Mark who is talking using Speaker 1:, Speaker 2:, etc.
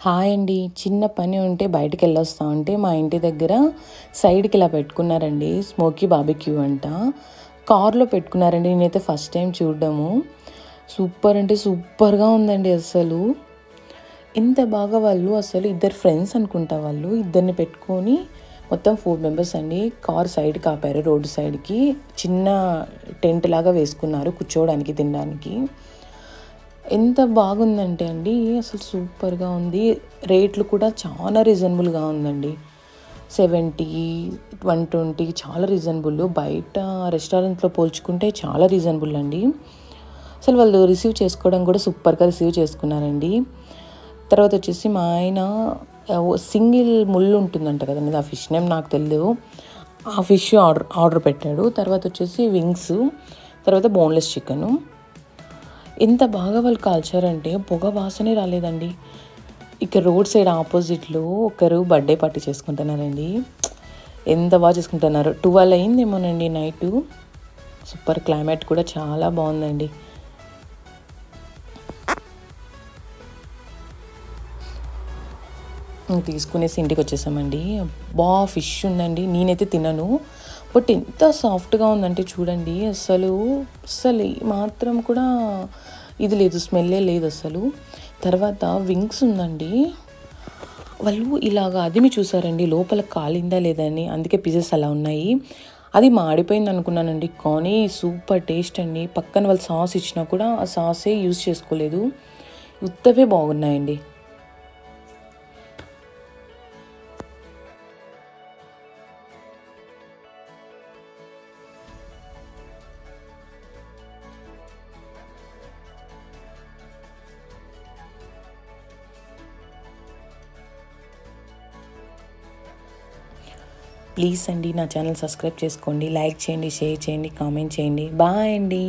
Speaker 1: Hi అండి. చిన్న పని ఉంటే బయటికెళ్ళొస్తా ఉంటే మా ఇంటి దగ్గర సైడ్‌కి ఇలా పెట్టుకున్నారండి. స్మోకీ బార్బిక్యూ అంట. కార్‌లో పెట్టుకున్నారండి. నేనైతే ఫస్ట్ టైం చూడడము. సూపర్ అంటే సూపర్‌గా ఉందండి అస్సలు. ఎంత బాగా వాళ్ళు అసలు ఇద్దరు ఫ్రెండ్స్ అనుకుంటా వాళ్ళు. ఇద్దరిని పెట్టుకొని మొత్తం 4 మెంబర్స్ అండి. కార్ సైడ్‌కి ఆపారు రోడ్ సైడ్‌కి. చిన్న టెంట్ లాగా వేసుకున్నారు కూర్చోవడానికి, తినడానికి. ఎంత బాగుందంటే అండి అసలు సూపర్‌గా ఉంది. రేట్లు కూడా చాలా రీజనబుల్‌గా ఉందండి. 70, 120 చాలా రీజనబుల్. బయట రెస్టారెంట్‌లో పోల్చుకుంటే చాలా రీజనబుల్ అండి. అసలు వాళ్ళు రిసీవ్ చేసుకోవడం కూడా సూపర్‌గా రిసీవ్ చేసుకున్నారండి. తర్వాత వచ్చేసి మా ఆయన సింగిల్ ముళ్ళు ఉంటుందంట కదండీ, ఆ ఫిష్ నేమ్ నాకు తెలీదు. ఆ ఫిష్ ఆర్డర్ పెట్టాడు. తర్వాత వచ్చేసి వింగ్స్, తర్వాత బోన్లెస్ చికెను. ఎంత బాగా వాళ్ళు కాల్చారంటే పొగ వాసనే రాలేదండి. ఇక రోడ్ సైడ్ ఆపోజిట్లో ఒకరు బర్త్డే పార్టీ చేసుకుంటున్నారండి. ఎంత బాగా చేసుకుంటున్నారు. 12 అయిందేమోనండి నైటు. సూపర్, క్లైమేట్ కూడా చాలా బాగుందండి. తీసుకునేసి ఇంటికి వచ్చేసామండి. ఫిష్ ఉందండి. నేనైతే తినను, బట్ ఎంత సాఫ్ట్గా ఉందంటే చూడండి. అసలు అసలు మాత్రం కూడా ఇది లేదు, స్మెల్లే లేదు అసలు. తర్వాత వింగ్స్ ఉందండి. వాళ్ళు ఇలాగ అదిమి చూసారండి లోపల కాలిందా లేదని, అందుకే పీసెస్ అలా ఉన్నాయి. అది మాడిపోయింది అనుకున్నానండి, కానీ సూపర్ టేస్ట్ అండి. పక్కన వాళ్ళు సాస్ ఇచ్చినా కూడా ఆ సాసే యూజ్ చేసుకోలేదు. ఉత్తవే బాగున్నాయండి. ప్లీజ్ అండి నా ఛానల్ సబ్స్క్రైబ్ చేసుకోండి, లైక్ చేయండి, షేర్ చేయండి, కామెంట్ చేయండి. బాయ్ అండి.